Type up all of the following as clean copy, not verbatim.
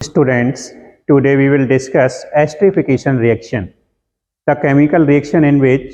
Students, today we will discuss esterification reaction, the chemical reaction in which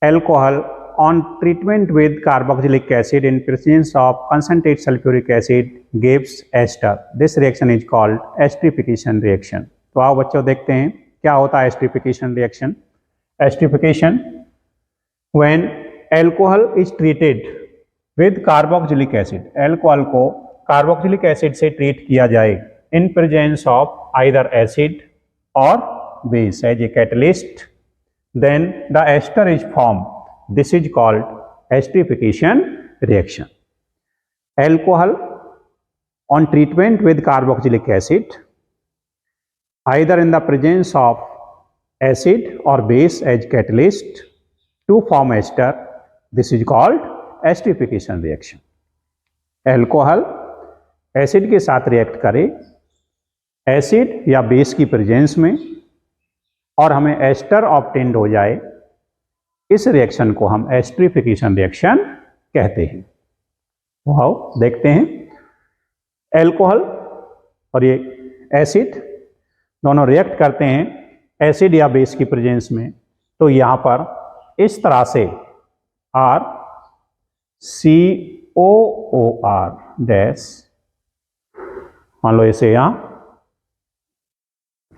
alcohol on treatment with carboxylic acid in presence of concentrated sulfuric acid gives ester. This reaction is called esterification reaction. तो आओ बच्चों देखते हैं क्या होता है esterification reaction. Esterification when alcohol is treated with carboxylic acid. alcohol को carboxylic acid से ट्रीट किया जाए in presence of either acid और base as a catalyst, then the ester is form. This is called esterification reaction. Alcohol on treatment with carboxylic acid either in the presence of acid और base as catalyst to form ester. This is called esterification reaction. Alcohol acid के साथ react करे acid या base की presence में और हमें ester obtained हो जाए, इस रिएक्शन को हम एस्टरिफिकेशन रिएक्शन कहते हैं. आओ देखते हैं. एल्कोहल और ये एसिड दोनों रिएक्ट करते हैं एसिड या बेस की प्रेजेंस में, तो यहाँ पर इस तरह से COOR डैश, मान लो इसे यहां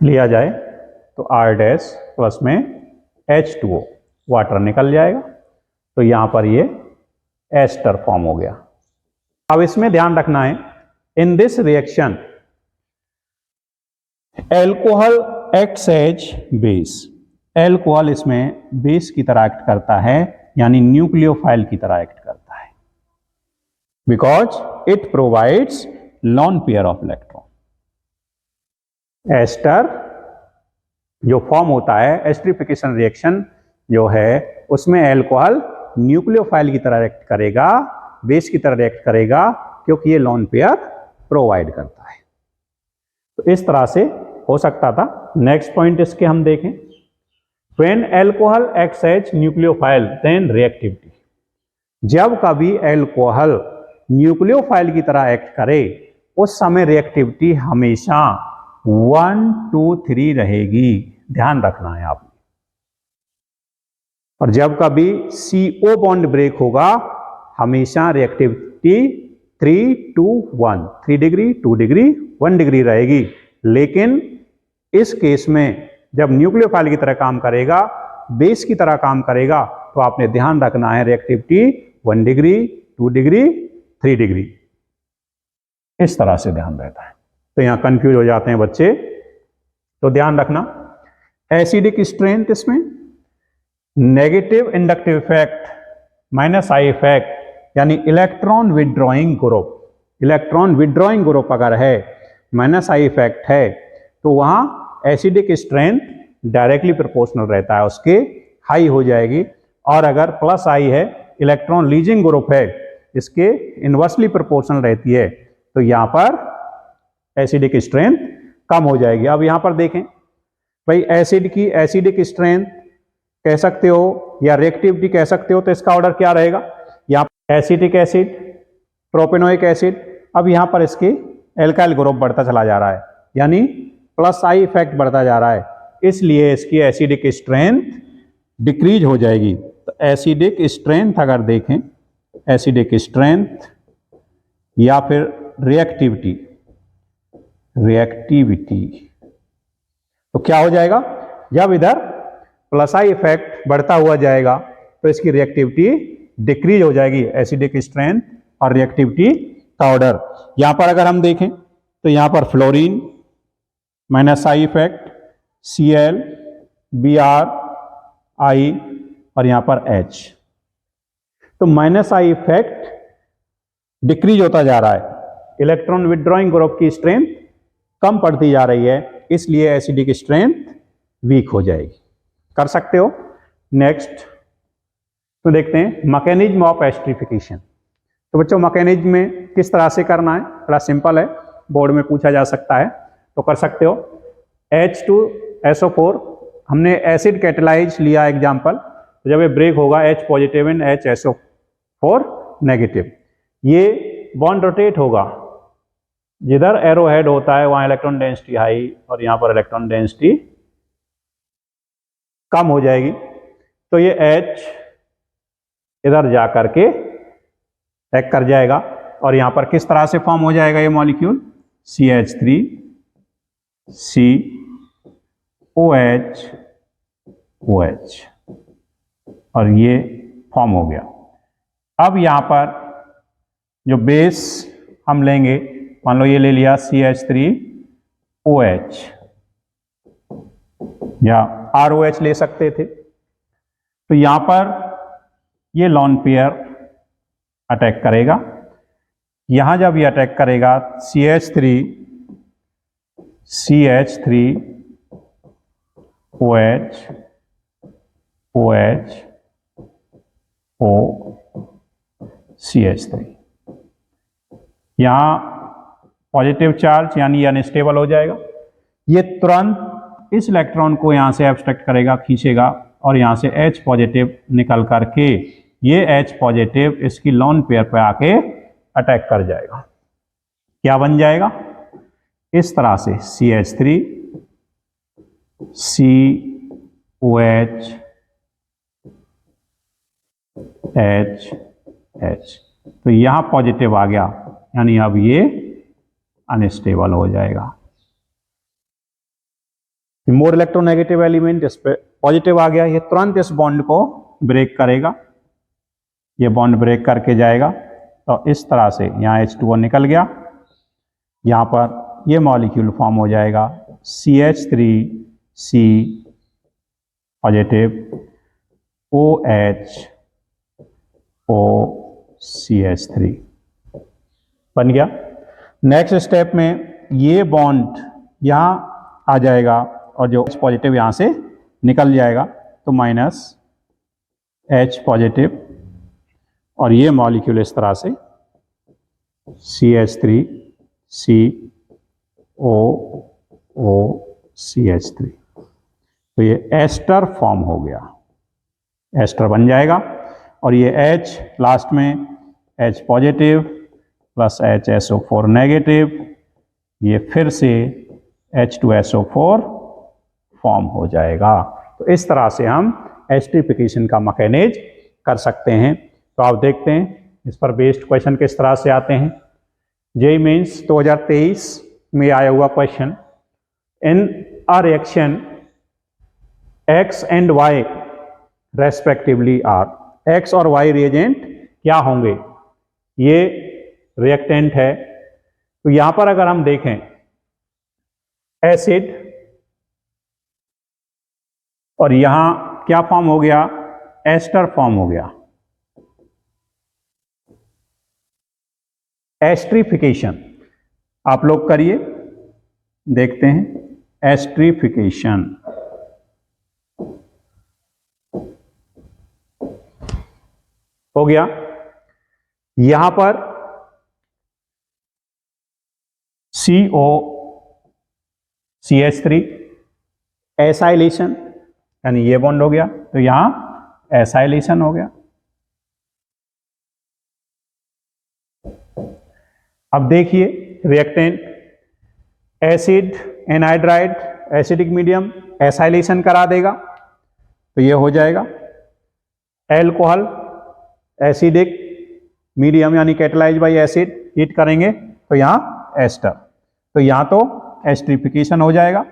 लिया जाए तो R डैश प्लस में H2O वाटर निकल जाएगा, तो यहां पर ये एस्टर फॉर्म हो गया. अब इसमें ध्यान रखना है, in this reaction alcohol acts as base. Alcohol इसमें बेस की तरह एक्ट करता है, यानी न्यूक्लियोफाइल की तरह एक्ट करता है, because it provides lone pair of electron. Ester जो फॉर्म होता है, एस्टरिफिकेशन रिएक्शन जो है उसमें एल्कोहल न्यूक्लियोफाइल की तरह रिएक्ट करेगा, बेस की तरह रिएक्ट करेगा, क्योंकि ये लॉन पेयर प्रोवाइड करता है. तो इस तरह से हो सकता था. नेक्स्ट पॉइंट इसके हम देखें. When alcohol acts as nucleophile then reactivity. जब कभी एल्कोहल न्यूक्लियोफाइल की तरह एक्ट करे उस समय रिएक्टिविटी हमेशा 1, 2, 3 रहेगी. ध्यान रखना है आपने. और जब कभी CO बॉन्ड ब्रेक होगा हमेशा रिएक्टिविटी 3, 2, 1, 3 डिग्री, 2 डिग्री, 1 डिग्री रहेगी. लेकिन इस केस में जब न्यूक्लियोफाइल की तरह काम करेगा, बेस की तरह काम करेगा, तो आपने ध्यान रखना है रिएक्टिविटी 1 डिग्री, 2 डिग्री, 3 डिग्री, इस तरह से ध्यान रहता है. तो यहां कंफ्यूज हो जाते हैं बच्चे, तो ध्यान रखना. एसिडिक स्ट्रेंथ इसमें negative inductive effect minus I effect, यानी electron withdrawing group. Electron withdrawing group अगर है, माइनस I इफेक्ट है, तो वहां एसिडिक स्ट्रेंथ डायरेक्टली प्रोपोर्शनल रहता है, उसके हाई हो जाएगी. और अगर प्लस I है, इलेक्ट्रॉन लीजिंग ग्रुप है, इसके इनवर्सली प्रोपोर्शनल रहती है, तो यहां पर एसिडिक स्ट्रेंथ कम हो जाएगी. अब यहां पर देखें भाई, एसिड की एसिडिक स्ट्रेंथ कह सकते हो या रिएक्टिविटी कह सकते हो, तो इसका ऑर्डर क्या रहेगा. यहाँ पर एसिटिक एसिड, प्रोपेनोइक एसिड. अब यहां पर इसके एल्काइल ग्रुप बढ़ता चला जा रहा है, यानी प्लस I इफेक्ट बढ़ता जा रहा है, इसलिए इसकी एसिडिक स्ट्रेंथ डिक्रीज हो जाएगी. तो एसिडिक स्ट्रेंथ अगर देखें, एसिडिक स्ट्रेंथ या फिर रिएक्टिविटी, तो क्या हो जाएगा, जब इधर प्लस I इफेक्ट बढ़ता हुआ जाएगा तो इसकी रिएक्टिविटी डिक्रीज हो जाएगी. एसिडिक स्ट्रेंथ और रिएक्टिविटी का ऑर्डर. यहां पर अगर हम देखें तो यहां पर fluorine minus I effect, Cl, Br, I और यहां पर H. तो माइनस I इफेक्ट डिक्रीज होता जा रहा है, इलेक्ट्रॉन विड्रॉइंग ग्रुप की स्ट्रेंथ कम पड़ती जा रही है, इसलिए एसिडिक स्ट्रेंथ वीक हो जाएगी. कर सकते हो. नेक्स्ट तो देखते हैं मैकेनिज्म ऑफ एस्टरिफिकेशन. तो बच्चों मैकेनिज्म में किस तरह से करना है, बड़ा सिंपल है, बोर्ड में पूछा जा सकता है, तो कर सकते हो. H2SO4 हमने एसिड कैटेलाइज लिया एग्जाम्पल, तो जब ये ब्रेक होगा H positive and HSO4 negative, ये बॉन्ड रोटेट होगा जिधर एरो हेड होता है वहां इलेक्ट्रॉन डेंसिटी हाई और यहां पर इलेक्ट्रॉन डेंसिटी कम हो जाएगी। तो ये H इधर जा करके अटैक कर जाएगा और यहां पर किस तरह से फॉर्म हो जाएगा ये मॉलिक्यूल, CH3 COH OH, और ये फॉर्म हो गया। अब यहां पर जो बेस हम लेंगे, मान लो ये ले लिया CH3OH या ROH ले सकते थे, तो यहां पर ये लॉन पेयर अटैक करेगा। यहां जब ये अटैक करेगा CH3OH OH O CH3, यहां पॉजिटिव चार्ज यानी अनस्टेबल हो जाएगा। ये तुरंत इस इलेक्ट्रॉन को यहां से एब्स्ट्रैक्ट करेगा, खींचेगा और यहां से H पॉजिटिव निकल करके ये H पॉजिटिव इसकी लॉन पेयर पे आके अटैक कर जाएगा। क्या बन जाएगा, इस तरह से CH3 COH H H, तो यहां पॉजिटिव आ गया यानी अब ये अनस्टेबल हो जाएगा। मोर इलेक्ट्रोनेगेटिव एलिमेंट इस पे पॉजिटिव आ गया, ये तुरंत इस बॉन्ड को ब्रेक करेगा, ये बॉन्ड ब्रेक करके जाएगा। तो इस तरह से यहाँ H2O निकल गया, यहाँ पर ये मॉलिक्यूल फॉर्म हो जाएगा CH3C positive OH O CH3 बन गया। नेक्स्ट स्टेप में ये बॉन्ड यहाँ आ जाएगा और जो H पॉजिटिव यहाँ से निकल जाएगा, तो माइनस H पॉजिटिव और ये मॉलिक्यूल इस तरह से CH3CO CH3, तो ये एस्टर फॉर्म हो गया, एस्टर बन जाएगा। और ये H लास्ट में H positive plus HSO4 negative, ये फिर से H2SO4 फॉर्म हो जाएगा। तो इस तरह से हम एस्टरिफिकेशन का मैकेनिज्म कर सकते हैं। तो आप देखते हैं इस पर बेस्ड क्वेश्चन किस तरह से आते हैं। जेईई मेंस 2023 में आया हुआ question, in a reaction X and Y respectively are, X और Y रिएजेंट क्या होंगे, ये रिएक्टेंट है। तो यहां पर अगर हम देखें एसिड, और यहां क्या फॉर्म हो गया, एस्टर फॉर्म हो गया। एस्ट्रिफिकेशन आप लोग करिए, देखते हैं एस्ट्रिफिकेशन। हो गया, यहां पर COCH3 एसाइलेशन यानी ये बॉन्ड हो गया, तो यहां एसाइलेशन हो गया। अब देखिए reactant acid anhydride acidic medium acylation करा देगा, तो ये हो जाएगा। एल्कोहल एसिडिक मीडियम यानी कैटलाइज बाय एसिड, हीट करेंगे तो यहां एस्टर, तो यहां तो एस्ट्रिफिकेशन हो जाएगा,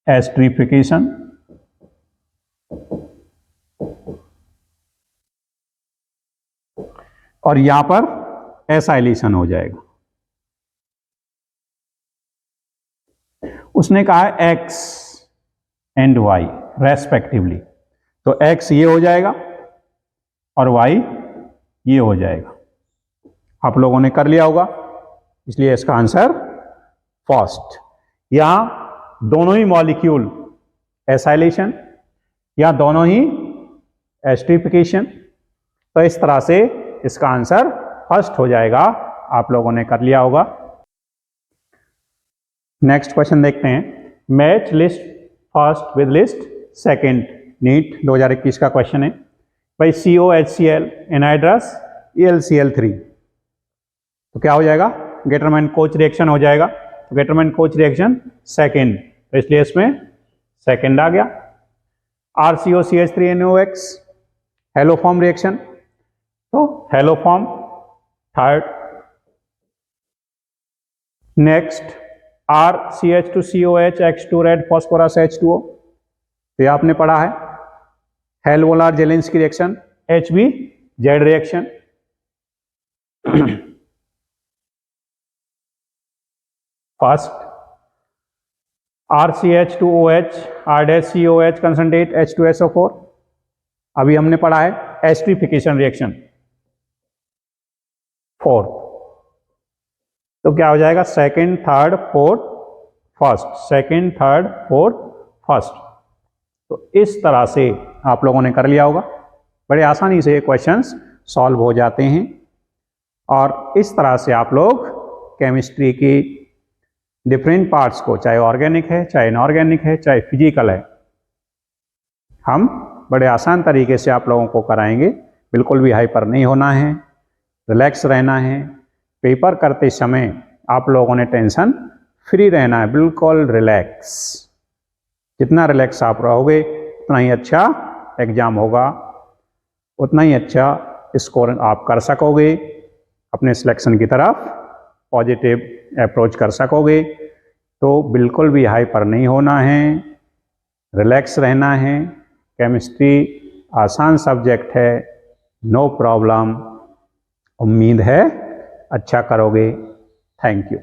एस्ट्रिफिकेशन। और यहां पर एसाइलेशन हो जाएगा। उसने कहा है X एंड Y रेस्पेक्टिवली, तो X ये हो जाएगा और Y ये हो जाएगा। आप लोगों ने कर लिया होगा, इसलिए इसका आंसर फर्स्ट। यहां दोनों ही मॉलिक्यूल एसाइलेशन या दोनों ही एस्ट्रिफिकेशन, तो इस तरह से इसका आंसर फर्स्ट हो जाएगा। आप लोगों ने कर लिया होगा। नेक्स्ट क्वेश्चन देखते हैं, match list first with list second, NEET 2021 का क्वेश्चन है भाई। COHCl एनहाइड्रस ElCl3, तो क्या हो जाएगा गेटरमैन कोच रिएक्शन हो जाएगा, तो गेटरमैन कोच रिएक्शन सेकेंड, तो इसलिए इसमें सेकेंड आ गया। RCOCH3NOX हेलोफॉर्म रिएक्शन, तो haloform third. Next RCH2COH X2 red phosphorus H2O, तो ये आपने पढ़ा है। Hell Volhard Zelinsky reaction HBZ reaction. First RCH2OH R-COH concentrate H2SO4, अभी हमने पढ़ा है एस्टरिफिकेशन रिएक्शन। फोर्थ, तो क्या हो जाएगा second third fourth first, second third fourth first. तो इस तरह से आप लोगों ने कर लिया होगा, बड़े आसानी से क्वेश्चंस सॉल्व हो जाते हैं। और इस तरह से आप लोग केमिस्ट्री की डिफरेंट पार्ट्स को, चाहे ऑर्गेनिक है, चाहे इनऑर्गेनिक है, चाहे फिजिकल है, हम बड़े आसान तरीके से आप लोगों को कराएंगे। बिल्कुल भी हाइपर नहीं होना है, रिलैक्स रहना है। पेपर करते समय आप लोगों ने टेंशन फ्री रहना है, बिल्कुल रिलैक्स। जितना रिलैक्स आप रहोगे उतना ही अच्छा एग्जाम होगा, उतना ही अच्छा स्कोर आप कर सकोगे, अपने सिलेक्शन की तरफ पॉजिटिव अप्रोच कर सकोगे। तो बिल्कुल भी हाइपर नहीं होना है, रिलैक्स रहना है। केमिस्ट्री आसान सब्जेक्ट है, नो प्रॉब्लम। उम्मीद है अच्छा करोगे। Thank you.